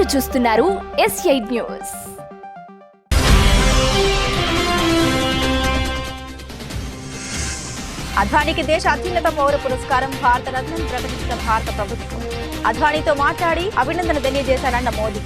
మీరు చూస్తున్నారు S8 news. అద్వానీకి దేశ అత్యున్నత పౌర పురస్కారం భారత రత్నం ప్రకటించిన భారత ప్రభుత్వం. అద్వానీతో మాట్లాడి అభినందన తెలియజేశారన్న మోదీ.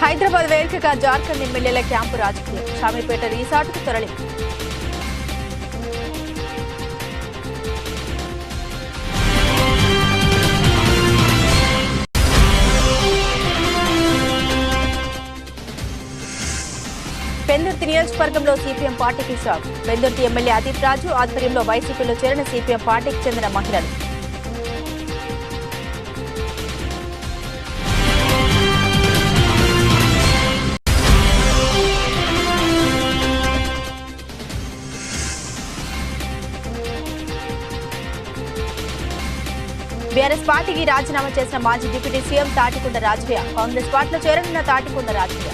హైదరాబాద్ వేదికగా జార్ఖండ్ ఎమ్మెల్యేల క్యాంపు రాజకీయం. షామీర్పేట రిసార్టుకు తరలింపు. పెందుర్తి నియోజకవర్గంలో సిపిఎం పార్టీకి షాక్. పెందుర్తి ఎమ్మెల్యే అదీప్ రాజు ఆధ్వర్యంలో వైసీపీలో చేరిన సిపిఎం పార్టీకి చెందిన మహిళలు. బీఆర్ఎస్ పార్టీకి రాజీనామా చేసిన మాజీ డిప్యూటీ సీఎం తాటికొండ రాజయ్య. కాంగ్రెస్ పార్టీలో చేరనున్న తాటికొండ రాజయ్య.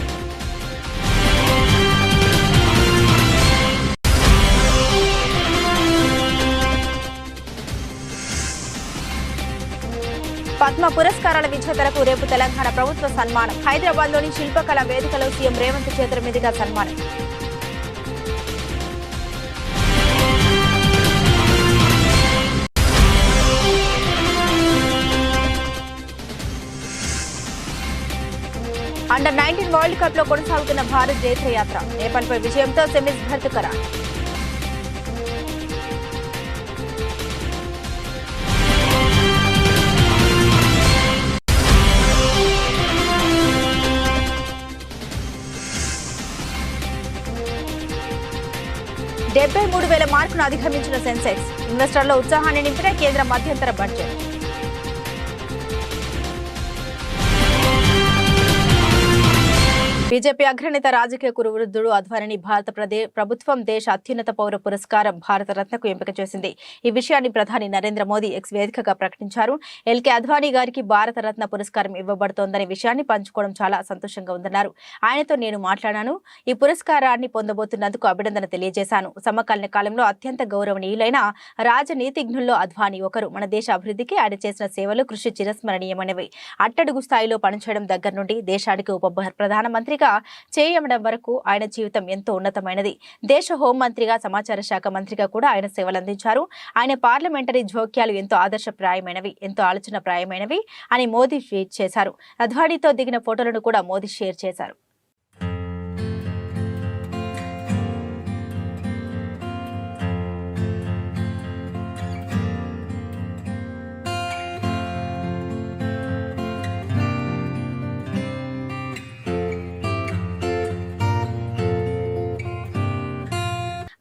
పద్మ పురస్కారాల విజేతలకు రేపు తెలంగాణ ప్రభుత్వ సన్మానం. హైదరాబాద్ లోని శిల్పకళ వేదికలో సీఎం రేవంత్ చేతుల మీదుగా సన్మానం. అండర్-19 వరల్డ్ కప్ లో కొనసాగుతున్న భారత్ జైత్రయాత్ర. నేపాల్పై విజయంతో సెమీస్ భర్తీ ఖరారు. $73,000 మార్కును అధిగమించిన సెన్సెక్స్. ఇన్వెస్టర్ల ఉత్సాహాన్ని నింపిన కేంద్ర మధ్యంతర బడ్జెట్. బీజేపీ అగ్రనేత రాజకీయ కురువృద్ధుడు అద్వానీని భారత ప్రభుత్వం దేశ అత్యున్నత పౌర పురస్కారం భారత రత్నకు ఎంపిక చేసింది. ఈ విషయాన్ని ప్రధాని నరేంద్ర మోదీ ఎక్స్ వేదికగా ప్రకటించారు. ఎల్కే అద్వానీ గారికి భారత రత్న పురస్కారం ఇవ్వబడుతోందనే విషయాన్ని పంచుకోవడం చాలా సంతోషంగా ఉందన్నారు. ఆయనతో నేను మాట్లాడాను. ఈ పురస్కారాన్ని పొందబోతున్నందుకు అభినందన తెలియజేశాను. సమకాలీన కాలంలో అత్యంత గౌరవనీయులైన రాజనీతిజ్ఞుల్లో అద్వానీ ఒకరు. మన దేశ అభివృద్ధికి ఆయన చేసిన సేవలు కృషి చిరస్మరణీయమైనవి. అట్టడుగు స్థాయిలో పనిచేయడం దగ్గర నుండి దేశానికి ఉప ప్రధానమంత్రి చేయడం వరకు ఆయన జీవితం ఎంతో ఉన్నతమైనది. దేశ హోంమంత్రిగా, సమాచార శాఖ మంత్రిగా కూడా ఆయన సేవలందించారు. ఆయన పార్లమెంటరీ జోక్యాలు ఎంతో ఆదర్శప్రాయమైనవి, ఎంతో ఆలోచనప్రాయమైనవి అని మోదీ ట్వీట్ చేశారు. అద్వానీతో దిగిన ఫోటోలను కూడా మోదీ షేర్ చేశారు.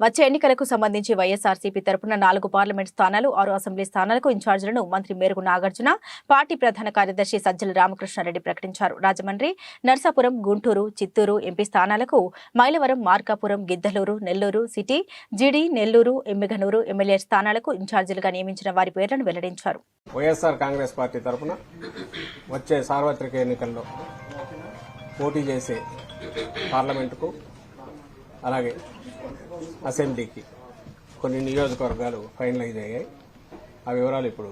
వచ్చే ఎన్నికలకు సంబంధించి వైఎస్ఆర్సీపీ తరపున 4 పార్లమెంట్ స్థానాలు, 6 అసెంబ్లీ స్థానాలకు ఇన్ఛార్జీలను మంత్రి మేరుగు నాగార్జున, పార్టీ ప్రధాన కార్యదర్శి సజ్జల రామకృష్ణారెడ్డి ప్రకటించారు. రాజమండ్రి, నర్సాపురం, గుంటూరు, చిత్తూరు ఎంపీ స్థానాలకు Mylavaram, Markapuram, Giddalur, Nellore city, GD, Nellore, Yemmiganur MLA స్థానాలకు ఇన్ఛార్జీలుగా నియమించిన వారి పేర్లను వెల్లడించారు. వైఎస్ఆర్ కాంగ్రెస్ పార్టీ తరపున వచ్చే సార్వత్రిక ఎన్నికల్లో పోటీ చేసే పార్లమెంటుకు, అలాగే అసెంబ్లీకి కొన్ని నియోజకవర్గాలు ఫైనలైజ్ అయ్యాయి. ఆ వివరాలు ఇప్పుడు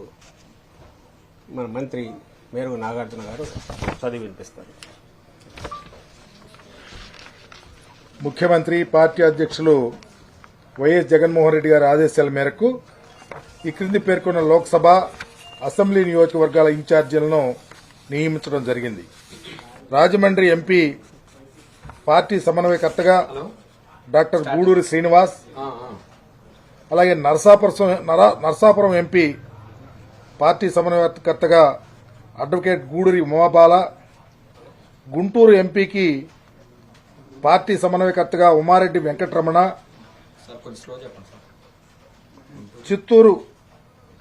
మన మంత్రి మేరుగు నాగార్జున గారు చదివి వినిపిస్తారు. ముఖ్యమంత్రి, పార్టీ అధ్యక్షులు వైఎస్ జగన్మోహన్ రెడ్డి గారి ఆదేశాల మేరకు ఈ క్రింది పేర్కొన్న లోక్సభ, అసెంబ్లీ నియోజకవర్గాల ఇన్ఛార్జీలను నియమించడం జరిగింది. రాజమండ్రి ఎంపీ పార్టీ సమన్వయకర్తగా డాక్టర్ గూడూరి శ్రీనివాస్, అలాగే నర్సాపురం ఎంపీ పార్టీ సమన్వయకర్తగా అడ్వకేట్ గూడూరి ఉమాబాల, గుంటూరు ఎంపీకి పార్టీ సమన్వయకర్తగా Umareddy Venkataramana,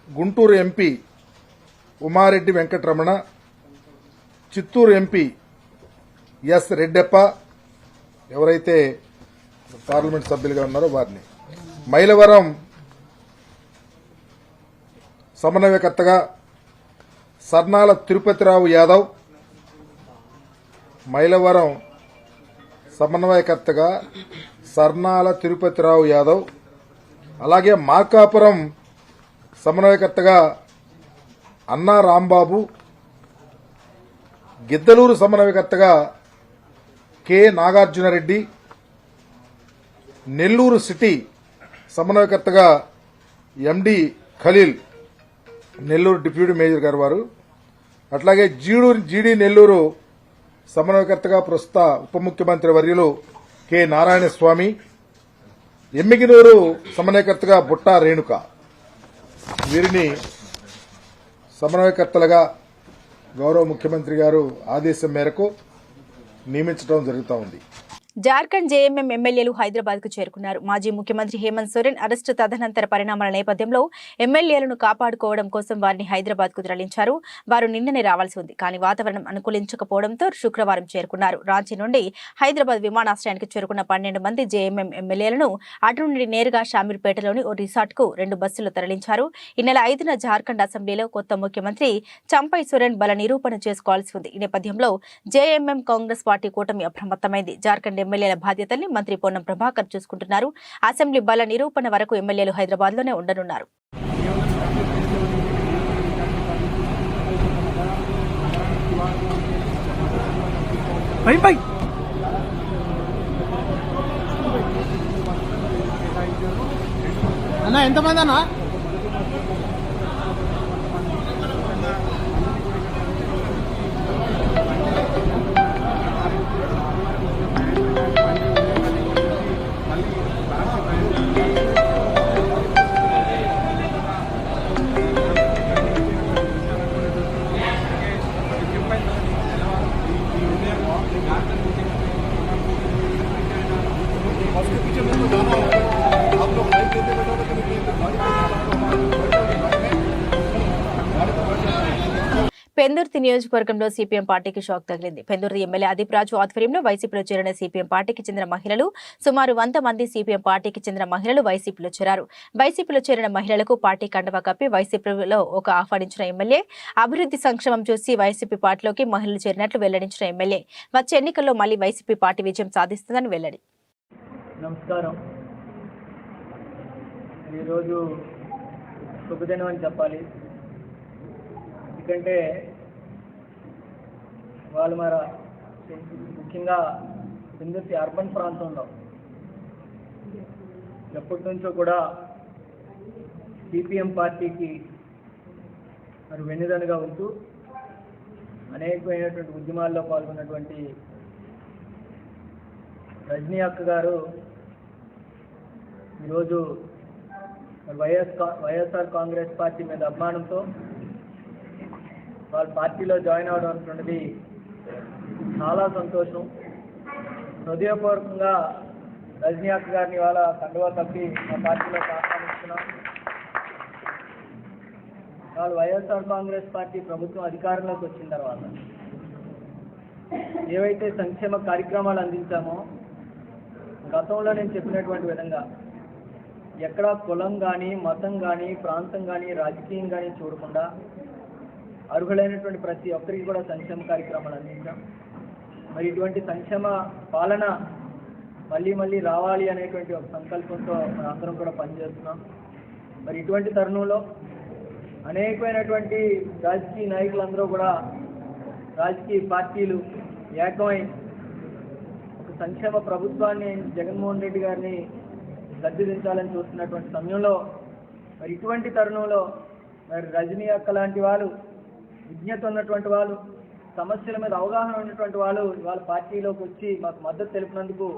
Guntur MP Umareddy Venkataramana, Chittoor MP S Reddeppa, ఎవరైతే పార్లమెంట్ సభ్యులుగా ఉన్నారో వారిని, మైలవరం సమన్వయకర్తగా సర్నాల తిరుపతిరావు యాదవ్, మైలవరం సమన్వయకర్తగా సర్నాల తిరుపతిరావు యాదవ్, అలాగే మార్కాపురం సమన్వయకర్తగా అన్నా రాంబాబు, గిద్దలూరు సమన్వయకర్తగా కె నాగార్జునరెడ్డి, నెల్లూరు సిటీ సమన్వయకర్తగా ఎండి ఖలీల్, నెల్లూరు డిప్యూటీ మేయర్ గారు వారు, అట్లాగే జీడీ నెల్లూరు సమన్వయకర్తగా ప్రస్తుత ఉప ముఖ్యమంత్రి వర్యులు కె నారాయణస్వామి, ఎమ్మిగినూరు సమన్వయకర్తగా బుట్టా రేణుక, వీరిని సమన్వయకర్తలుగా గౌరవ ముఖ్యమంత్రి గారు ఆదేశం మేరకు నియమించడం జరుగుతూ ఉంది. జార్ఖండ్ జేఎంఎం ఎమ్మెల్యేలు హైదరాబాద్ కు చేరుకున్నారు. మాజీ ముఖ్యమంత్రి హేమంత్ సోరెన్ అరెస్టు తదనంతర పరిణామాల నేపథ్యంలో ఎమ్మెల్యేలను కాపాడుకోవడం కోసం వారిని హైదరాబాద్ కు తరలించారు. వారు నిన్ననే రావాల్సి ఉంది, కానీ వాతావరణం అనుకూలించకపోవడంతో శుక్రవారం చేరుకున్నారు. రాంచీ నుండి హైదరాబాద్ విమానాశ్రయానికి చేరుకున్న 12 మంది జేఎంఎం ఎమ్మెల్యేలను అటు నుండి నేరుగా షామీర్పేటలోని ఓ రిసార్ట్ కు 2 బస్సులు తరలించారు. ఈ నెల 5న జార్ఖండ్ అసెంబ్లీలో కొత్త ముఖ్యమంత్రి చంపై సోరెన్ బల నిరూపణ చేసుకోవాల్సి ఉంది. ఈ నేపథ్యంలో జేఎంఎం కాంగ్రెస్ పార్టీ కూటమి అప్రమత్తమైంది. జార్ఖండ్ ఎమ్మెల్యేల బాధ్యతల్ని మంత్రి పొన్నం ప్రభాకర్ చూసుకుంటున్నారు. అసెంబ్లీ బల నిరూపణ వరకు ఎమ్మెల్యేలు హైదరాబాద్ లోనే ఉండనున్నారు. అన్నా ఎంతమంది అన్నా? పెందుర్తి నియోజకవర్గంలో సిపిఎం పార్టీకి షాక్ తగిలింది. పెందుర్తి ఎమ్మెల్యే అదీప్ రాజు ఆధ్వర్యంలో వైసీపీలో చేరిన సిపిఎం పార్టీకి చెందిన మహిళలు సుమారు 100 మంది సిపిఎం పార్టీకి చెందిన మహిళలు వైసీపీలో చేరారు. వైసీపీలో చేరిన మహిళలకు పార్టీ కండవా కప్పి వైసీపీలో ఒక ఆహ్వానించిన ఎమ్మెల్యే, అభివృద్ధి సంక్షేమం చూసి వైసీపీ పార్టీలోకి మహిళలు చేరినట్లు వెల్లడించిన ఎమ్మెల్యే వచ్చే ఎన్నికల్లో మళ్లీ వైసీపీ పార్టీ విజయం సాధిస్తుందని వెల్లడి. నమస్కారం. ఈరోజు శుభదినం అని చెప్పాలి. ఎందుకంటే వాళ్ళు ముఖ్యంగా పెందుర్తి అర్బన్ ప్రాంతంలో ఎప్పటి నుంచో కూడా సిపిఎం పార్టీకి వెన్నుదన్నుగా ఉంటూ అనేకమైనటువంటి ఉద్యమాల్లో పాల్గొన్నటువంటి రజనీ అక్క గారు ఈరోజు వైఎస్ఆర్ కాంగ్రెస్ పార్టీ మీద అభిమానంతో వాళ్ళ పార్టీలో జాయిన్ అవడం అనేటువంటిది చాలా సంతోషం. హృదయపూర్వకంగా రజనీ అక్క గారిని వాళ్ళ కండువా కప్పి మా పార్టీలో ఆహ్వానిస్తున్నాం. వాళ్ళు వైఎస్ఆర్ కాంగ్రెస్ పార్టీ ప్రభుత్వం అధికారంలోకి వచ్చిన తర్వాత ఏవైతే సంక్షేమ కార్యక్రమాలు అందించామో గతంలో నేను చెప్పినటువంటి విధంగా ఎక్కడా కులం కానీ, మతం కానీ, ప్రాంతం కానీ, రాజకీయం కానీ చూడకుండా అర్హులైనటువంటి ప్రతి ఒక్కరికి కూడా సంక్షేమ కార్యక్రమాలు అందించాం. మరి ఇటువంటి సంక్షేమ పాలన మళ్ళీ రావాలి అనేటువంటి ఒక సంకల్పంతో అందరం కూడా పనిచేస్తున్నాం. మరి ఇటువంటి తరుణంలో అనేకమైనటువంటి రాజకీయ నాయకులందరూ కూడా రాజకీయ పార్టీలు ఏకమై ఒక సంక్షేమ ప్రభుత్వాన్ని జగన్మోహన్ రెడ్డి గారిని గద్దెదించాలని చూస్తున్నటువంటి సమయంలో మరి ఇటువంటి తరుణంలో మరి రజనీ అక్క లాంటి వాళ్ళు, విజ్ఞత ఉన్నటువంటి వాళ్ళు, సమస్యల మీద అవగాహన ఉన్నటువంటి వాళ్ళు వాళ్ళ పార్టీలోకి వచ్చి మాకు మద్దతు తెలిపినందుకు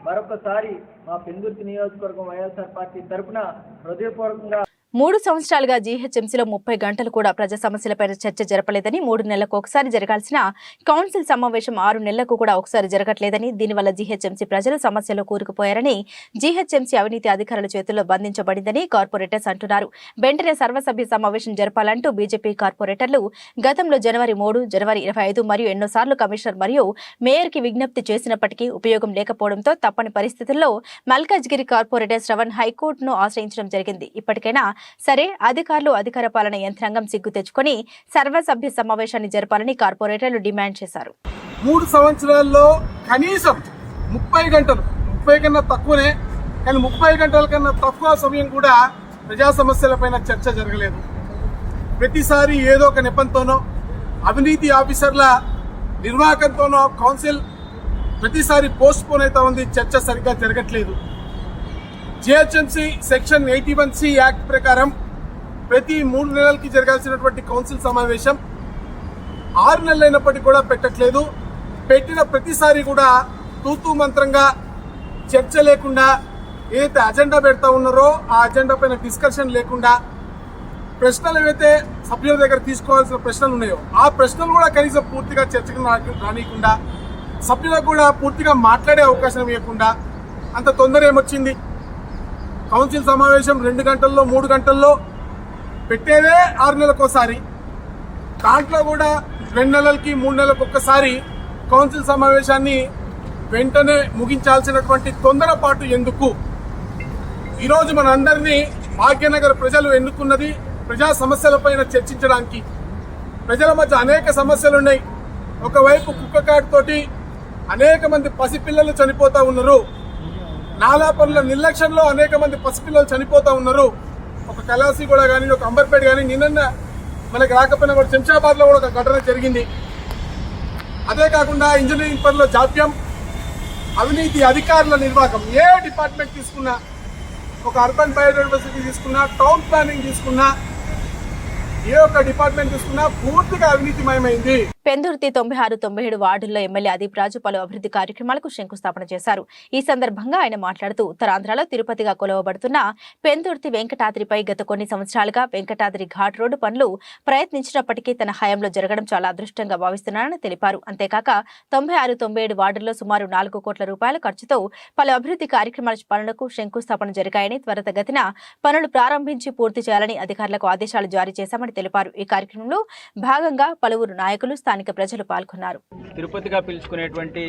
మరొకసారి మా పెందుర్తి నియోజకవర్గం వైఎస్ఆర్ పార్టీ తరఫున హృదయపూర్వకంగా 3 సంవత్సరాలుగా జీహెచ్ఎంసీలో 30 గంటలు కూడా ప్రజా సమస్యలపై చర్చ జరపలేదని, 3 నెలలకు ఒకసారి జరగాల్సిన కౌన్సిల్ సమావేశం 6 నెలలకు కూడా ఒకసారి జరగట్లేదని, దీనివల్ల జీహెచ్ఎంసీ ప్రజలు సమస్యలో కూరుకుపోయారని, జీహెచ్ఎంసీ అవినీతి అధికారుల చేతుల్లో బంధించబడిందని కార్పొరేటర్స్ అంటున్నారు. వెంటనే సర్వసభ్య సమావేశం జరపాలంటూ బీజేపీ కార్పొరేటర్లు గతంలో జనవరి 3, జనవరి 25 మరియు ఎన్నోసార్లు కమిషనర్ మరియు మేయర్కి విజ్ఞప్తి చేసినప్పటికీ ఉపయోగం లేకపోవడంతో తప్పని పరిస్థితుల్లో మల్కాజ్గిరి కార్పొరేటర్ శ్రవణ్ హైకోర్టును ఆశ్రయించడం జరిగింది. ఇప్పటికైనా సరే అధికారులు, అధికార పాలన యంత్రాంగం సిగ్గు తెచ్చుకొని సర్వసభ్య సమావేశాన్ని జరపాలని కార్పొరేటర్లు డిమాండ్ చేశారు. 3 సంవత్సరాల్లో కనీసం 30 గంటలు, 30 కన్నా తక్కువనే, కానీ 30 గంటల కన్నా తక్కువ సమయం కూడా ప్రజా సమస్యలపైన చర్చ జరగలేదు. ప్రతిసారి ఏదో ఒక నెపంతోనో, అవినీతి ఆఫీసర్ల నిర్వాహకంతోనో కౌన్సిల్ ప్రతిసారి పోస్ట్ పోన్ అవుతా ఉంది, చర్చ సరిగ్గా జరగట్లేదు. జిహెచ్ఎంసీ సెక్షన్ 81C యాక్ట్ ప్రకారం ప్రతి 3 నెలలకి జరగాల్సినటువంటి కౌన్సిల్ సమావేశం 6 నెలలైనప్పటికీ కూడా పెట్టట్లేదు. పెట్టిన ప్రతిసారి కూడా తూతూ మంత్రంగా చర్చ లేకుండా, ఏదైతే అజెండా పెడతా ఉన్నారో ఆ అజెండా పైన డిస్కషన్ లేకుండా, ప్రశ్నలు ఏవైతే సభ్యుల దగ్గర తీసుకోవాల్సిన ప్రశ్నలు ఉన్నాయో ఆ ప్రశ్నలు కూడా కనీసం పూర్తిగా చర్చకు రానియకుండా, సభ్యులకు కూడా పూర్తిగా మాట్లాడే అవకాశం ఇవ్వకుండా, అంత తొందర ఏమొచ్చింది? కౌన్సిల్ సమావేశం 2 గంటల్లో 3 గంటల్లో పెట్టేదే 6 నెలలకోసారి. దాంట్లో కూడా 2 నెలలకి 3 నెలలకు ఒక్కసారి కౌన్సిల్ సమావేశాన్ని వెంటనే ముగించాల్సినటువంటి తొందరపాటు ఎందుకు? ఈరోజు మన అందరినీ భాగ్యనగర్ ప్రజలు ఎన్నుకున్నది ప్రజా సమస్యలపైన చర్చించడానికి. ప్రజల మధ్య అనేక సమస్యలు ఉన్నాయి. ఒకవైపు కుక్కకాటు తోటి అనేక మంది పసిపిల్లలు చనిపోతా ఉన్నారు. నాలా పనుల నిర్లక్ష్యంలో అనేక మంది పసిపిల్లలు చనిపోతా ఉన్నారు. ఒక కలాసిగూడ కానీ, ఒక అంబర్పేట కానీ, నిన్న మనకి రాకపోయినా కూడా శంషాబాద్ లో కూడా ఒక ఘటన జరిగింది. అదే కాకుండా ఇంజనీరింగ్ పనుల జాప్యం, అవినీతి అధికారుల నిర్వాహకం. ఏ డిపార్ట్మెంట్ తీసుకున్నా, ఒక అర్బన్ బయోడైవర్సిటీ తీసుకున్నా, టౌన్ ప్లానింగ్ తీసుకున్నా, ఏ ఒక్క డిపార్ట్మెంట్ తీసుకున్నా పూర్తిగా అవినీతిమయమైంది. పెందుర్తి 96, 97 వార్డుల్లో ఎమ్మెల్యే అదీప్ రాజు పలు అభివృద్ధి కార్యక్రమాలకు శంకుస్థాపన చేశారు. ఈ సందర్భంగా ఆయన మాట్లాడుతూ ఉత్తరాంధ్రలో తిరుపతిగా కొలవబడుతున్న పెందుర్తి వెంకటాద్రిపై గత కొన్ని సంవత్సరాలుగా వెంకటాద్రి ఘాట్ రోడ్డు పనులు ప్రయత్నించినప్పటికీ తన హయాంలో జరగడం చాలా అదృష్టంగా భావిస్తున్నానని తెలిపారు. అంతేకాక 96, 97 వార్డుల్లో సుమారు 4 కోట్ల రూపాయల ఖర్చుతో పలు అభివృద్ధి కార్యక్రమాల పనులకు శంకుస్థాపన జరిగాయని, త్వరితగతిన పనులు ప్రారంభించి పూర్తి చేయాలని అధికారులకు ఆదేశాలు జారీ చేశామని తెలిపారు. ఈ కార్యక్రమంలో భాగంగా పలువురు నాయకులు, స్థానిక ప్రజలు పాల్గొన్నారు. తిరుపతిగా పిలుచుకునేటువంటి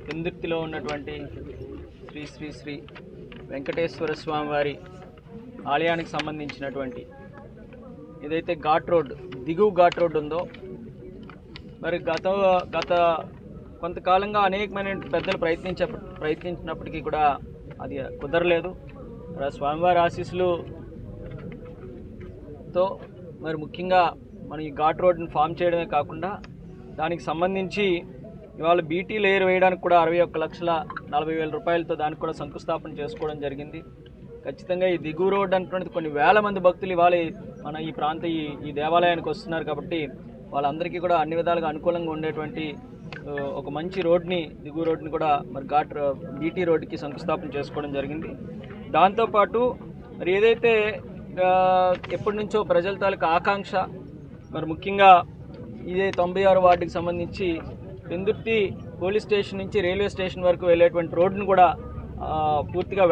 పెందుర్తిలో ఉన్నటువంటి శ్రీ శ్రీ శ్రీ వెంకటేశ్వర స్వామి వారి ఆలయానికి సంబంధించినటువంటి ఏదైతే ఘాట్ రోడ్, దిగువ ఘాట్ రోడ్ ఉందో, మరి గత కొంతకాలంగా అనేకమైన పెద్దలు ప్రయత్నించినప్పటికీ కూడా అది కుదరలేదు. స్వామివారి ఆశీస్సులతో మరి ముఖ్యంగా మనం ఈ ఘాట్ రోడ్ని ఫామ్ చేయడమే కాకుండా దానికి సంబంధించి ఇవాళ బీటీ లేయర్ వేయడానికి కూడా 61,40,000 రూపాయలతో దానికి కూడా శంకుస్థాపన చేసుకోవడం జరిగింది. ఖచ్చితంగా ఈ దిగువ రోడ్ అంటున్నది కొన్ని వేల మంది భక్తులు ఇవాళ మన ఈ ఈ దేవాలయానికి వస్తున్నారు కాబట్టి వాళ్ళందరికీ కూడా అన్ని విధాలుగా అనుకూలంగా ఉండేటువంటి ఒక మంచి రోడ్ని, దిగువ రోడ్ని కూడా మరి బీటీ రోడ్డుకి శంకుస్థాపన చేసుకోవడం జరిగింది. దాంతోపాటు మరి ఏదైతే ఎప్పటి నుంచో ప్రజల తాలూకు ఆకాంక్ష, మరి ముఖ్యంగా ఇదే 96 వార్డుకి సంబంధించి పెందుర్తి పోలీస్ స్టేషన్ నుంచి రైల్వే స్టేషన్ వరకు వెళ్ళేటువంటి రోడ్డును కూడా పూర్తిగా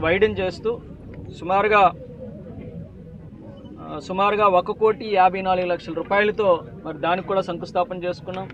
వైడెన్ చేస్తూ సుమారుగా 1,54,00,000 రూపాయలతో మరి దానికి కూడా శంకుస్థాపన చేసుకున్నాం.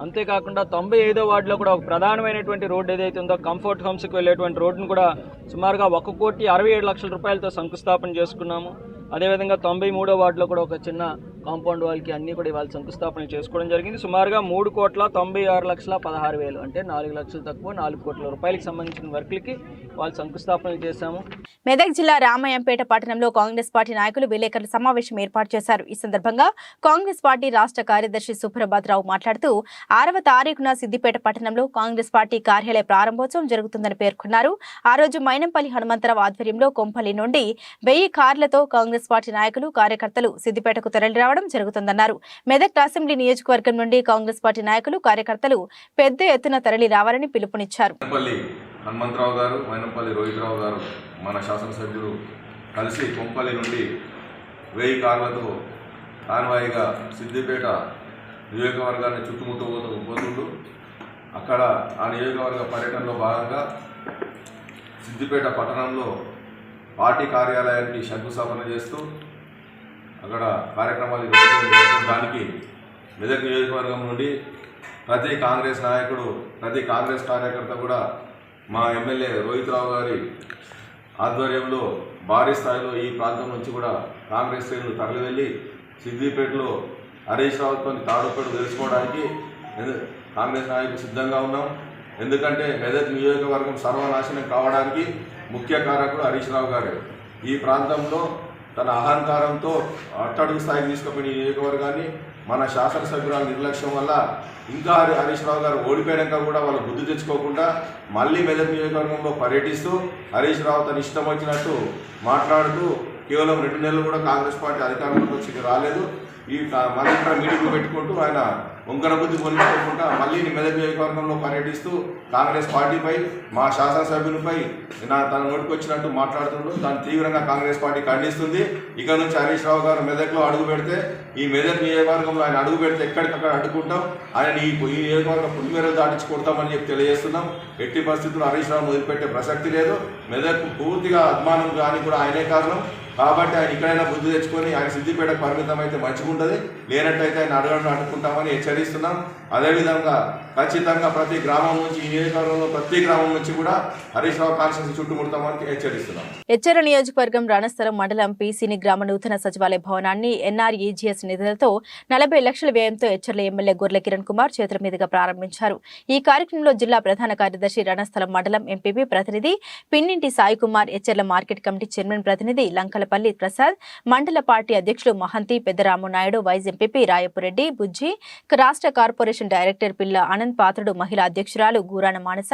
అంతేకాకుండా 95వ వార్డులో కూడా ఒక ప్రధానమైనటువంటి రోడ్డు ఏదైతే ఉందో కంఫర్ట్ హోమ్స్కి వెళ్ళేటువంటి రోడ్డును కూడా సుమారుగా 1,67,00,000 రూపాయలతో శంకుస్థాపన చేసుకున్నాము. అదేవిధంగా 93వ వార్డులో కూడా ఒక చిన్న కాంపౌండ్ వాల్కి అన్నీ కూడా ఇవాళ శంకుస్థాపన చేసుకోవడం జరిగింది. సుమారుగా 3,96,16,000 అంటే 4 లక్షలు తక్కువ 4 కోట్ల రూపాయలకు సంబంధించిన వర్క్లకి వాళ్ళు శంకుస్థాపనలు చేశాము. మెదక్ జిల్లా రామాయంపేట పట్టణంలో కాంగ్రెస్ పార్టీ నాయకులు విలేకరుల సమావేశం ఏర్పాటు చేశారు. ఈ సందర్భంగా కాంగ్రెస్ పార్టీ రాష్ట్ర కార్యదర్శి సుప్రభాతరావు మాట్లాడుతూ 6వ తారీఖున సిద్దిపేట పట్టణంలో కాంగ్రెస్ పార్టీ కార్యాలయ ప్రారంభోత్సవం జరుగుతుందని పేర్కొన్నారు. ఆ రోజు మైనంపల్లి హనుమంతరావు ఆధ్వర్యంలో కొంపల్లి నుండి 1000 కార్లతో కాంగ్రెస్ పార్టీ నాయకులు, కార్యకర్తలు సిద్దిపేటకు తరలిరావడం జరుగుతుందన్నారు. మెదక్ అసెంబ్లీ నియోజకవర్గం నుండి కాంగ్రెస్ పార్టీ నాయకులు, కార్యకర్తలు పెద్ద ఎత్తున తరలి రావాలని పిలుపునిచ్చారు. హనుమంతరావు గారు, మైనంపల్లి రోహితరావు గారు, మన శాసనసభ్యులు కలిసి కొంపల్లి నుండి 1000 కార్లతో కాన్వాయిగా సిద్దిపేట నియోజకవర్గాన్ని చుట్టుముట్టబోతుంటూ అక్కడ ఆ నియోజకవర్గ పర్యటనలో భాగంగా సిద్దిపేట పట్టణంలో పార్టీ కార్యాలయానికి శంకుస్థాపన చేస్తూ అక్కడ కార్యక్రమాలు దానికి మెదక్ నియోజకవర్గం నుండి ప్రతి కాంగ్రెస్ నాయకుడు, ప్రతి కాంగ్రెస్ కార్యకర్త కూడా మా ఎమ్మెల్యే రోహితరావు గారి ఆధ్వర్యంలో భారీ స్థాయిలో ఈ ప్రాంతం నుంచి కూడా కాంగ్రెస్ శ్రేణులు తరలి వెళ్ళి సిద్దిపేటలో హరీష్ రావుతో తాడుపేట తెలుసుకోవడానికి కాంగ్రెస్ నాయకులు సిద్ధంగా ఉన్నాం. ఎందుకంటే మెదక్ నియోజకవర్గం సర్వనాశనం కావడానికి ముఖ్య కారకుడు హరీష్ రావు గారు. ఈ ప్రాంతంలో తన అహంకారంతో అట్టడుగు స్థాయికి తీసుకుపోయిన ఈ నియోజకవర్గాన్ని మన శాసనసభ్యురాల నిర్లక్ష్యం వల్ల ఇంకా హరీష్ రావు గారు ఓడిపోయాక కూడా వాళ్ళు బుద్ధి తెచ్చుకోకుండా మళ్ళీ మెదక్ నియోజకవర్గంలో పర్యటిస్తూ హరీష్ రావు తన ఇష్టం వచ్చినట్టు మాట్లాడుతూ కేవలం 2 నెలలు కూడా కాంగ్రెస్ పార్టీ అధికారంలోకి వచ్చి రాలేదు. ఈ మళ్ళీ ఇక్కడ మీటింగ్లు పెట్టుకుంటూ ఆయన వంకర బుద్ధి పొందుకోకుండా మళ్ళీ మెదక్ నియోజకవర్గంలో పర్యటిస్తూ కాంగ్రెస్ పార్టీపై మా శాసనసభ్యునిపై తన నోటికి వచ్చినట్టు మాట్లాడుతుంటూ దాన్ని తీవ్రంగా కాంగ్రెస్ పార్టీ ఖండిస్తుంది. ఇక నుంచి హరీష్ రావు గారు మెదక్లో అడుగు పెడితే ఈ మెదక్ నియోజకవర్గంలో ఆయన అడుగు పెడితే ఎక్కడికక్కడ అడ్డుకుంటాం, ఆయన ఈ నియోజకవర్గం పులిమేరలు దాటించి కొడతామని చెప్పి తెలియజేస్తున్నాం. ఎట్టి పరిస్థితుల్లో హరీష్ రావును వదిలిపెట్టే ప్రసక్తి లేదు. మెదక్ పూర్తిగా అభిమానం కానీ కూడా ఆయనే కారణం. కాబట్టి ఆయన ఇక్కడైనా బుద్ధి తెచ్చుకొని ఆయన సిద్దిపేటకు పరిమితం అయితే మంచిగుంటుంది, లేనట్టయితే ఆయన అడ్డుకుంటామని హెచ్చరిస్తున్నాం. అదేవిధంగా ఖచ్చితంగా ప్రతి గ్రామం నుంచి ఈ నియోజకవర్గంలో ప్రతి గ్రామం నుంచి కూడా హరీష్ రావు కాన్స్టిట్యూన్సీ చుట్టుముడతామని హెచ్చరిస్తున్నాం. ఎచ్చర నియోజకవర్గం రాణస్థలం మండలం పీసీని గ్రామ నూతన సచివాలయ భవనాన్ని ఎన్ఆర్ఈజీఎస్ నిధులతో 40 లక్షల వ్యయంతో ఎచ్చర్ల ఎమ్మెల్యే గొర్ల కిరణ్ కుమార్ చేతుల మీదుగా ప్రారంభించారు. ఈ కార్యక్రమంలో జిల్లా ప్రధాన కార్యదర్శి రాణస్థలం మండలం ఎంపీపీ ప్రతినిధి Pinninti Sai Kumar, Etcherla market committee chairman ప్రతినిధి లంకలపల్లి ప్రసాద్, మండల పార్టీ అధ్యక్షులు మహంతి పెద్దరాము నాయుడు, వైస్ ఎంపీపీ రాయపురెడ్డి బుజ్జి, రాష్ట్ర కార్పొరేషన్ డైరెక్టర్ పిల్ల ఆనంద్ పాత్రుడు, మహిళా అధ్యక్షురాలు గూరాన మానస,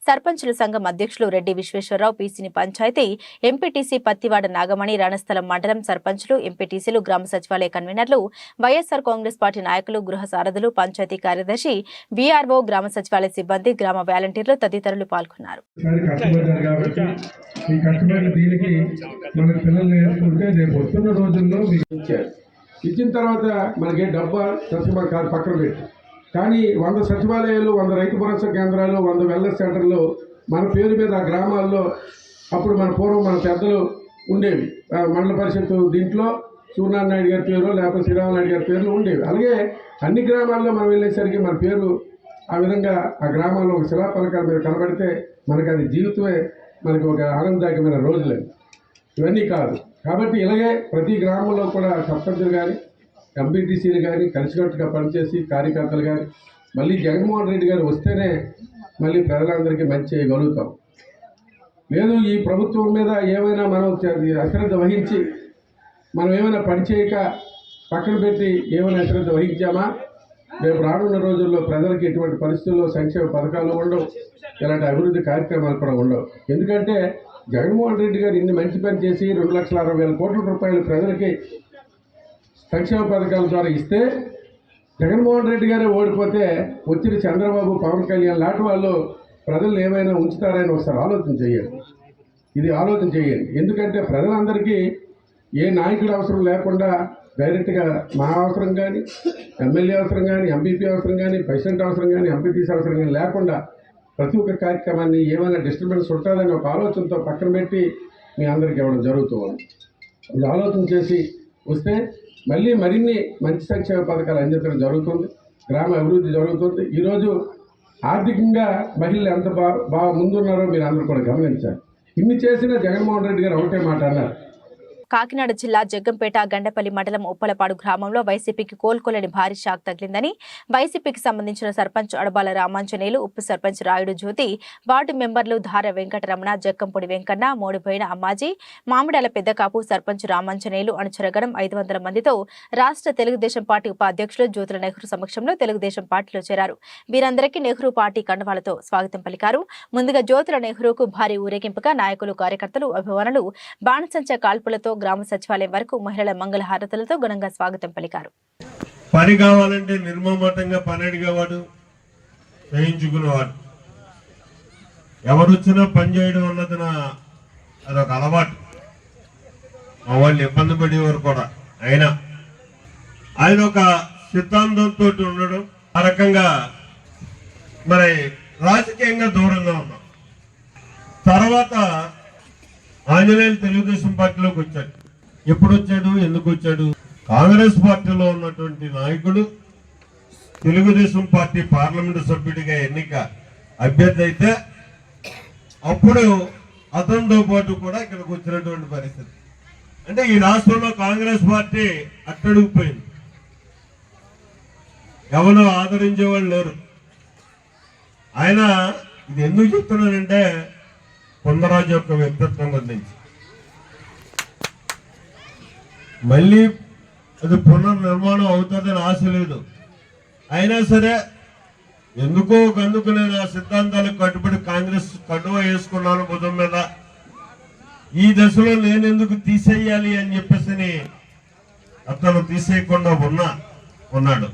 సర్పంచుల సంఘం అధ్యక్షులు రెడ్డి విశ్వేశ్వరరావు, పీసీని పంచాయతీ ఎంపీటీసీ పత్తివాడ నాగమణి, రణస్థలం మండలం సర్పంచులు, ఎంపీటీసీలు, గ్రామ సచివాలయ కన్వీనర్లు, వైఎస్ఆర్ కాంగ్రెస్ పార్టీ నాయకులు, గృహ సారథులు, పంచాయతీ కార్యదర్శి, వీఆర్ఓ, గ్రామ సచివాలయ సిబ్బంది, గ్రామ వాలంటీర్లు తదితరులు పాల్గొన్నారు. ఇచ్చిన తర్వాత మనకి డబ్బా సచివాలయం కాదు పక్కన పెట్టి, కానీ 100 సచివాలయాలు, 100 రైతు భరోసా కేంద్రాలు, 100 వెల్నెస్ సెంటర్లు మన పేరు మీద ఆ గ్రామాల్లో అప్పుడు పూర్వం మన పెద్దలు ఉండేవి. మండల పరిషత్ దీంట్లో సూర్యనారాయణ నాయుడు గారి పేరు లేకపోతే శ్రీరామ నాయుడు గారి పేర్లు ఉండేవి. అలాగే అన్ని గ్రామాల్లో మనం వెళ్ళేసరికి మన పేరు ఆ విధంగా ఆ గ్రామాల్లో ఒక శిలాఫలకాల మీద కనబడితే మనకు అది జీవితమే మనకు ఒక ఆనందదాయకమైన రోజులేదు. ఇవన్నీ కాదు. కాబట్టి ఇలాగే ప్రతి గ్రామంలో కూడా సర్పంచులు కానీ ఎంపీటీసీలు కానీ కలిసికట్టుగా పనిచేసి కార్యకర్తలు కానీ మళ్ళీ జగన్మోహన్ రెడ్డి గారు వస్తేనే మళ్ళీ ప్రజలందరికీ మంచి చేయగలుగుతాం. లేదు ఈ ప్రభుత్వం మీద ఏమైనా మనం అశ్రద్ధ వహించి మనం ఏమైనా పని చేయక పక్కన పెట్టి ఏమైనా అశ్రద్ధ వహించామా, రేపు రానున్న రోజుల్లో ప్రజలకు ఎటువంటి పరిస్థితుల్లో సంక్షేమ పథకాలు ఉండవు, ఇలాంటి అభివృద్ధి కార్యక్రమాలు కూడా ఉండవు. ఎందుకంటే జగన్మోహన్ రెడ్డి గారు ఇన్ని మంచి పని చేసి 2,60,000 కోట్ల రూపాయలు ప్రజలకి సంక్షేమ పథకాల ద్వారా ఇస్తే జగన్మోహన్ రెడ్డి గారే ఓడిపోతే వచ్చిన చంద్రబాబు, పవన్ కళ్యాణ్ లాంటి వాళ్ళు ప్రజలు ఏమైనా ఉంచుతారని ఒకసారి ఆలోచన చేయండి. ఇది ఆలోచన చేయండి. ఎందుకంటే ప్రజలందరికీ ఏ నాయకుడు అవసరం లేకుండా డైరెక్ట్గా మా అవసరం కానీ, ఎమ్మెల్యే అవసరం కానీ, ఎంపీపీ అవసరం కానీ, ప్రెసిడెంట్ అవసరం కానీ, ఎంపీటీసీ అవసరం కానీ లేకుండా ప్రతి ఒక్క కార్యక్రమాన్ని ఏమైనా డిస్టర్బెన్స్ ఉంటుందని ఒక ఆలోచనతో పక్కన పెట్టి మీ అందరికీ ఇవ్వడం జరుగుతుంది. ఇది ఆలోచన చేసి వస్తే మళ్ళీ మరిన్ని మంచి సంక్షేమ పథకాలు అందించడం జరుగుతుంది, గ్రామ అభివృద్ధి జరుగుతుంది. ఈరోజు ఆర్థికంగా మహిళలు ఎంత బాగా ముందున్నారో మీరు అందరూ కూడా గమనించారు. ఇన్ని చేసిన జగన్మోహన్ రెడ్డి గారు ఒకటే మాట అన్నారు. కాకినాడ జిల్లా జగ్గంపేట గండపల్లి మండలం ఉప్పలపాడు గ్రామంలో వైసీపీకి కోలుకోలేని భారీ షాక్ తగిలిందని వైసీపీకి సంబంధించిన సర్పంచ్ అడబాల రామాంజనేయులు, ఉప సర్పంచ్ రాయుడు జ్యోతి, వార్డు మెంబర్లు ధార వెంకటరమణ, జక్కంపొడి వెంకన్న, మోడిపోయిన అమ్మాజీ, మామిడాల పెద్దకాపు, సర్పంచ్ రామాంజనేయులు అనుచరగణం 500 మందితో రాష్ట్ర తెలుగుదేశం పార్టీ ఉపాధ్యక్షులు జ్యోతుల నెహ్రూ సమక్షంలో తెలుగుదేశం పార్టీలో చేరారు. వీరందరికీ నెహ్రూ పార్టీ కండవాలతో స్వాగతం పలికారు. ముందుగా జ్యోతుల నెహ్రూకు భారీ ఊరేగింపుగా నాయకులు, కార్యకర్తలు, అభిమానులు బాణసంచ కాల్పులతో గ్రామ సచివాలయం వరకు మహిళల మంగళహారతులతో ఘనంగా స్వాగతం పలికారు. పని కావాలంటే నిర్మమతంగా పని అడిగేవాడు, చేయించుకునేవాడు. ఎవరొచ్చినా పని చేయడం అన్నది అదొక అలవాటు. మా వాళ్ళు ఇబ్బంది పడేవారు కూడా. ఆయన ఒక సిద్ధాంతంతో ఉండడం, ఆ రకంగా మరి రాజకీయంగా దూరంగా ఉన్నాం. తర్వాత ఆంజనేయులు తెలుగుదేశం పార్టీలోకి వచ్చాడు. ఎప్పుడు వచ్చాడు, ఎందుకు వచ్చాడు? కాంగ్రెస్ పార్టీలో ఉన్నటువంటి నాయకుడు తెలుగుదేశం పార్టీ పార్లమెంటు సభ్యుడిగా ఎన్నిక అభ్యర్థి అయితే అప్పుడు అతనితో పాటు కూడా ఇక్కడికి వచ్చినటువంటి పరిస్థితి. అంటే ఈ రాష్ట్రంలో కాంగ్రెస్ పార్టీ అట్టడుగుపోయింది. ఎవరు ఆదరించేవాళ్ళు లేరు. ఆయన ఇది ఎందుకు చెప్తున్నానంటే పొందరాజు యొక్క వ్యక్తిత్వం గురించి. మళ్ళీ అది పునర్నిర్మాణం అవుతుందని ఆశ లేదు. అయినా సరే ఎందుకో అందుకు నేను ఆ సిద్ధాంతాలకు కట్టుబడి కాంగ్రెస్ కడువ వేసుకున్నాను భుజం మీద. ఈ దశలో నేను ఎందుకు తీసేయాలి అని చెప్పేసి అతను తీసేయకుండా ఉన్నాడు.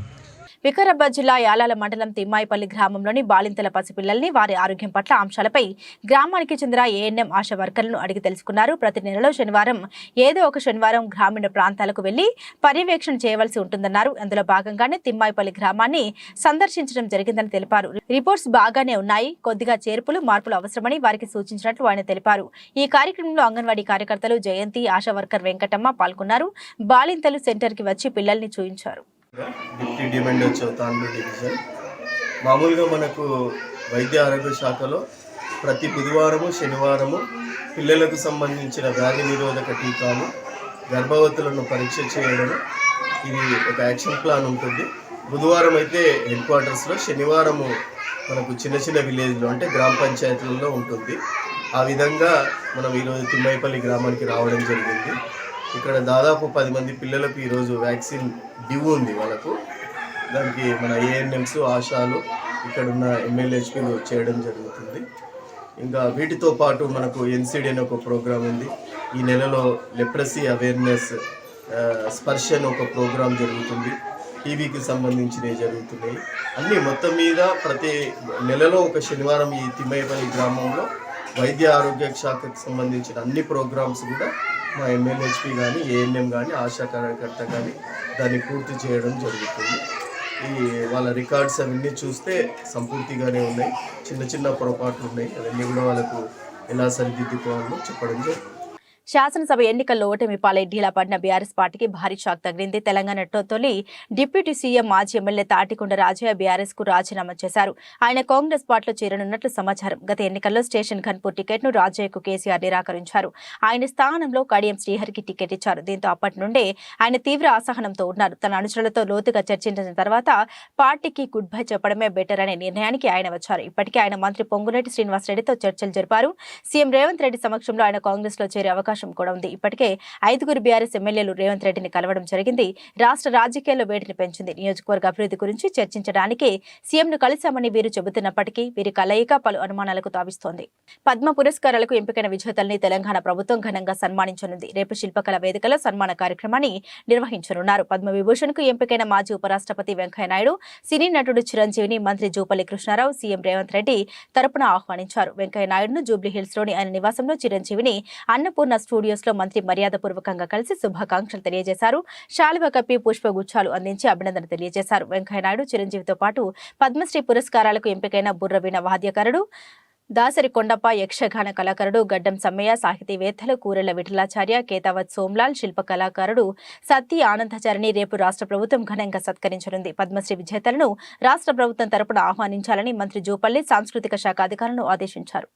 వికారాబాద్ జిల్లా యాలాల మండలం తిమ్మాయిపల్లి గ్రామంలోని బాలింతల పసిపిల్లల్ని వారి ఆరోగ్యం పట్ల అంశాలపై గ్రామానికి చెందిన ఏఎన్ఎం ఆశా వర్కర్లను అడిగి తెలుసుకున్నారు. ప్రతి నెలలో శనివారం ఏదో ఒక శనివారం గ్రామీణ ప్రాంతాలకు వెళ్లి పర్యవేక్షణ చేయవలసి ఉంటుందన్నారు. అందులో భాగంగానే తిమ్మాయిపల్లి గ్రామాన్ని సందర్శించడం జరిగిందని తెలిపారు. రిపోర్ట్స్ బాగానే ఉన్నాయి, కొద్దిగా చేర్పులు మార్పులు అవసరమని వారికి సూచించినట్లు ఆయన తెలిపారు. ఈ కార్యక్రమంలో అంగన్వాడీ కార్యకర్తలు జయంతి, ఆశా వర్కర్ వెంకటమ్మ పాల్గొన్నారు. బాలింతలు సెంటర్ కి వచ్చి పిల్లల్ని చూయించారు. Deputy demand Tandur division. మామూలుగా మనకు వైద్య ఆరోగ్య శాఖలో ప్రతి బుధవారము శనివారము పిల్లలకు సంబంధించిన వ్యాధి నిరోధక టీకాలు, గర్భవతులను పరీక్ష చేయడం, ఇది ఒక యాక్షన్ ప్లాన్ ఉంటుంది. బుధవారం అయితే హెడ్ క్వార్టర్స్లో, శనివారము మనకు చిన్న చిన్న విలేజ్లో అంటే గ్రామ పంచాయతీలలో ఉంటుంది. ఆ విధంగా మనం ఈరోజు తిమ్మాయిపల్లి గ్రామానికి రావడం జరిగింది. ఇక్కడ దాదాపు 10 మంది పిల్లలకు ఈరోజు వ్యాక్సిన్ డ్యూ ఉంది వాళ్ళకు. దానికి మన ఏఎన్ఎంస్, ఆశాలు, ఇక్కడున్న ఎమ్మెల్యేహెచ్పీలు చేయడం జరుగుతుంది. ఇంకా వీటితో పాటు మనకు ఎన్సిడి అనే ఒక ప్రోగ్రాం ఉంది. ఈ నెలలో లెప్రసీ అవేర్నెస్ స్పర్శ అని ఒక ప్రోగ్రాం జరుగుతుంది. టీవీకి సంబంధించినవి జరుగుతున్నాయి. అన్నీ మొత్తం మీద ప్రతి నెలలో ఒక శనివారం ఈ తిమ్మాయిపల్లి గ్రామంలో వైద్య ఆరోగ్య శాఖకు సంబంధించిన అన్ని ప్రోగ్రామ్స్ కూడా మా ఎమ్మెల్యేహెచ్పీ కానీ, ఏఎన్ఎం కానీ, ఆశా కార్యకర్త కానీ దాన్ని పూర్తి చేయడం జరుగుతుంది. వాళ్ళ రికార్డ్స్ అవన్నీ చూస్తే సంపూర్తిగానే ఉన్నాయి. చిన్న చిన్న పొరపాట్లు ఉన్నాయి. అవన్నీ కూడా వాళ్ళకు ఎలా సరిదిద్దుకోవాలో చెప్పడం జరుగుతుంది. శాసనసభ ఎన్నికల్లో ఓటమి పాలై ఢీలా పడిన బీఆర్ఎస్ పార్టీకి భారీ షాక్ తగిలింది. తెలంగాణ తొలి డిప్యూటీ సీఎం మాజీ ఎమ్మెల్యే తాటికొండ రాజయ్య బీఆర్ఎస్ కు రాజీనామా చేశారు. ఆయన కాంగ్రెస్ పార్టీలో చేరనున్నట్లు సమాచారం. గత ఎన్నికల్లో స్టేషన్ ఘన్పూర్ టికెట్ ను రాజయ్యకు కేసీఆర్ నిరాకరించారు. ఆయన స్థానంలో కడియం శ్రీహరికి టికెట్ ఇచ్చారు. దీంతో అప్పటి నుండే ఆయన తీవ్ర అసహనంతో ఉన్నారు. తన అనుచరులతో లోతుగా చర్చించిన తర్వాత పార్టీకి గుడ్ బై చెప్పడమే బెటర్ అనే నిర్ణయానికి ఆయన వచ్చారు. ఇప్పటికే ఆయన మంత్రి పొంగులేటి శ్రీనివాసరెడ్డితో చర్చలు జరిపారు. సీఎం రేవంత్ రెడ్డి సమక్షంలో ఆయన కాంగ్రెస్ లో చేరే అవకాశం కూడా ఉంది. ఇప్పటికే 5 బీఆర్ఎస్ ఎమ్మెల్యేలు రేవంత్ రెడ్డిని కలవడం జరిగింది. రాష్ట్ర రాజకీయాల్లో వేడిని పెంచింది. నియోజకవర్గ అభివృద్ధి గురించి చర్చించడానికి సీఎంను కలిశామని వీరు చెబుతున్నప్పటికీ వీరి కలయిక పలు అనుమానాలకు తావిస్తోంది. పద్మ పురస్కారాలకు ఎంపికైన విజేతల్ని తెలంగాణ ప్రభుత్వం ఘనంగా సన్మానించనుంది. రేపు శిల్పకళ వేదికలో సన్మాన కార్యక్రమాన్ని నిర్వహించనున్నారు. పద్మ విభూషణ్ కు ఎంపికైన మాజీ ఉపరాష్ట్రపతి వెంకయ్యనాయుడు, సినీ నటుడు చిరంజీవిని మంత్రి జూపల్లి కృష్ణారావు సీఎం రేవంత్ రెడ్డి తరపున ఆహ్వానించారు. వెంకయ్యనాయుడును జూబ్లీహిల్స్ లోని ఆయన నివాసంలో చిరంజీవిని అన్నపూర్ణ స్టూడియోస్ లో మంత్రి మర్యాదపూర్వకంగా కలిసి శుభాకాంక్షలు తెలియజేశారు. శాలువ కప్పి పుష్పగుచ్చాలు అందించి అభినందన తెలియజేశారు. వెంకయ్యనాయుడు చిరంజీవితో పాటు పద్మశ్రీ పురస్కారాలకు ఎంపికైన బుర్రవీణ వాద్యకారుడు, దాసరి కొండప్ప, యక్షగాన కళాకారుడు గడ్డం సమ్మయ్య, సాహితీవేత్తలు కూరెళ్ల విఠలాచార్య, కేతావత్ సోమ్లాల్, శిల్ప కళాకారుడు సత్తి ఆనందాచారిని రేపు రాష్ట్ర ప్రభుత్వం ఘనంగా సత్కరించనుంది. పద్మశ్రీ విజేతలను రాష్ట్ర ప్రభుత్వం తరపున ఆహ్వానించాలని మంత్రి జూపల్లి సాంస్కృతిక శాఖ అధికారులను ఆదేశించారు.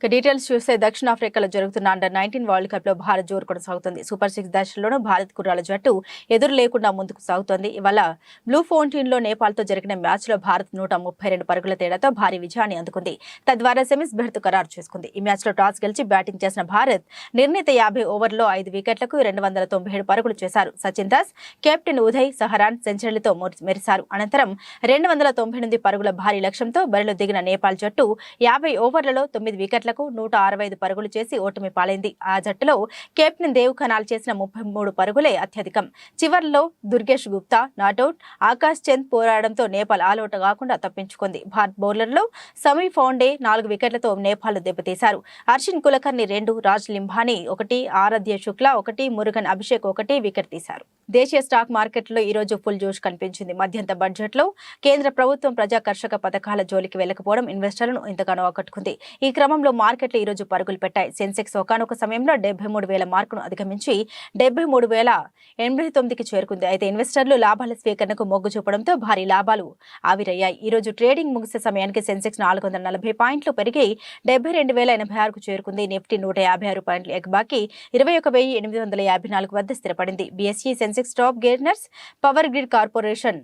డీటెయిల్స్ చూస్తే దక్షిణాఫ్రికాలో జరుగుతున్న అండర్-19 వరల్డ్ కప్ లో భారత్ జోరు కొనసాగుతుంది. సూపర్ 6 దశలోనూ భారత్ కుర్రాల జట్టు ఎదురు లేకుండా ముందుకు సాగుతోంది. ఇవాళ బ్లూ ఫౌంటైన్ లో నేపాల్ తో జరిగిన మ్యాచ్ లో భారత్ 132 పరుగుల తేడాతో భారీ విజయాన్ని అందుకుంది. తద్వారా సెమీస్ బెర్త్ ఖరారు చేసుకుంది. ఈ మ్యాచ్ లో టాస్ గెలిచి బ్యాటింగ్ చేసిన భారత్ నిర్ణీత 50 ఓవర్లలో 5 వికెట్లకు 297 పరుగులు చేశారు. సచిన్ దాస్, కెప్టెన్ ఉదయ్ సహరాన్ సెంచరీలతో మెరిశారు. అనంతరం 298 పరుగుల భారీ లక్ష్యంతో బరిలో దిగిన నేపాల్ జట్టు 50 ఓవర్లలో 9 వికెట్లకు 165 పరుగులు చేసి ఓటమి పాలైంది. ఆ జట్టులో కెప్టెన్ దేవ్ ఖనాల్ చేసిన 33 పరుగులే అత్యధికం. చివర్లో దుర్గేష్ గుప్తా నాటౌట్, ఆకాష్ చంద్ పోరాడంతో నేపాల్ ఆలౌట్ కాకుండా తప్పించుకుంది. భారత్ బౌలర్లో సమీ ఫౌండే 4 వికెట్లతో నేపాల్ దెబ్బతీశారు. అర్షిన్ కులకర్ని 2, రాజ్ లింబానీ 1, ఆరాధ్య శుక్లా 1, మురుగన్ అభిషేక్ 1 వికెట్ తీశారు. దేశీయ స్టాక్ మార్కెట్లో ఈ రోజు ఫుల్ జోష్ కనిపించింది. మధ్యంత బడ్జెట్ లో కేంద్ర ప్రభుత్వం ప్రజాకర్షక పథకాల జోలికి వెళ్లకపోవడం ఇన్వెస్టర్లను ఎంతగానో ఆకట్టుకుంది. ఈ క్రమంలో మార్కెట్లు ఈ రోజు పరుగులు పెట్టాయి. సెన్సెక్స్ ఒకానొక సమయంలో 73,000 మార్కును అధిగమించి 73,089కి చేరుకుంది. అయితే ఇన్వెస్టర్లు లాభాల స్వీకరణకు మొగ్గు చూపడంతో భారీ లాభాలు ఆవిరయ్యాయి. ఈ రోజు ట్రేడింగ్ ముగిసే సమయానికి సెన్సెక్స్ 440 పాయింట్లు పెరిగి 72,086కు చేరుకుంది. నిఫ్టీ 156 పాయింట్లు ఎగబాకి 21,854 వద్ద స్థిరపడింది. BSE Sensex top gainers power grid corporation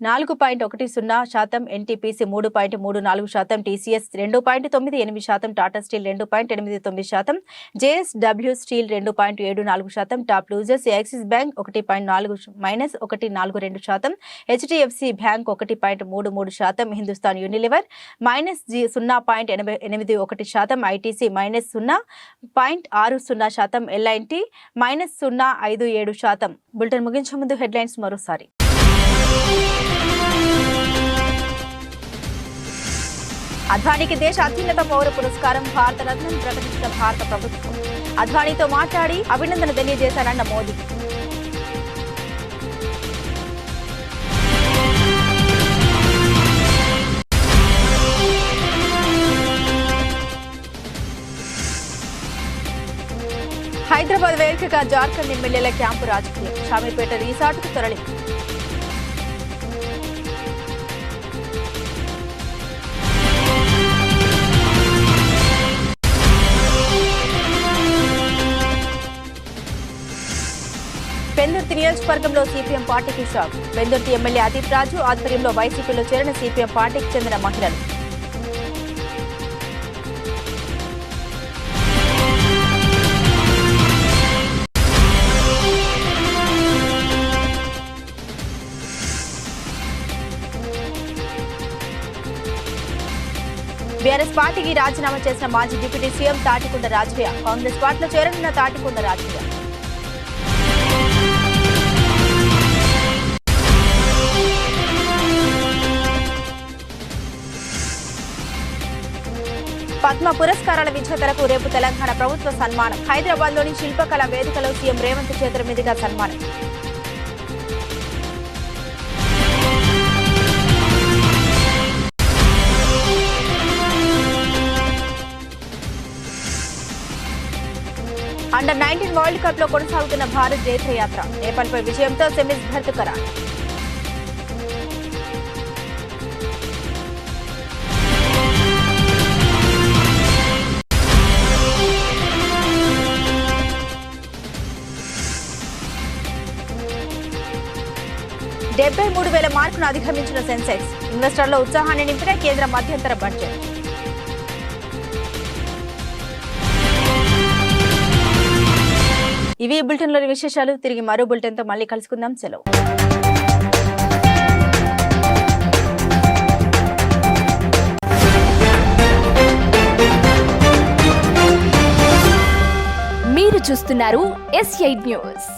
4.10%, NTPC 3.34%, TCS 2.98%, Tata steel 2.89%, JSW steel 2.74%, top losers Axis bank -1.42%, HDFC bank 1.33%, Hindustan Unilever -0.81%, ITC -0.60%, L and T -0.57%. Bulletin ముగించే ముందు హెడ్లైన్స్ మరోసారి. అద్వానీకి దేశ అత్యున్నత పౌర పురస్కారం భారత రత్నం ప్రకటించిన భారత ప్రభుత్వం. అద్వానీతో మాట్లాడి అభినందన తెలియజేశారన్న మోదీ. హైదరాబాద్ వేదికగా జార్ఖండ్ ఎమ్మెల్యేల క్యాంపు రాజకీయం. షామీర్పేట రిసార్టుకు తరలింపు. పెందుర్తి నియోజకవర్గంలో సిపిఎం పార్టీకి షాక్. పెందుర్తి ఎమ్మెల్యే అదీప్ రాజు ఆధ్వర్యంలో వైసీపీలో చేరిన సిపిఎం పార్టీకి చెందిన మహిళలు. బీఆర్ఎస్ పార్టీకి రాజీనామా చేసిన మాజీ డిప్యూటీ సీఎం తాటికొండ రాజయ్య. కాంగ్రెస్ పార్టీలో చేరనున్న తాటికొండ రాజయ్య. పద్మ పురస్కారాల విజేతలకు రేపు తెలంగాణ ప్రభుత్వ సన్మానం. హైదరాబాద్లోని శిల్పకళా వేదికలో సీఎం రేవంత్ చేతుల మీదుగా సన్మానం. అండర్-19 వరల్డ్ కప్ లో కొనసాగుతున్న భారత్ జైత్రయాత్ర. నేపాల్పై విజయంతో సెమీస్ భర్తీ ఖరారు. $73,000 మార్కును అధిగమించిన సెన్సెక్స్. ఇన్వెస్టర్ల ఉత్సాహాన్ని నింపిన కేంద్ర మధ్యంతర బడ్జెట్. ఇవి బులెటిన్లోని విశేషాలు. తిరిగి మరో బులెటిన్తో మళ్ళీ కలుసుకుందాం. సెలవు. మీరు చూస్తున్నారు S8 న్యూస్.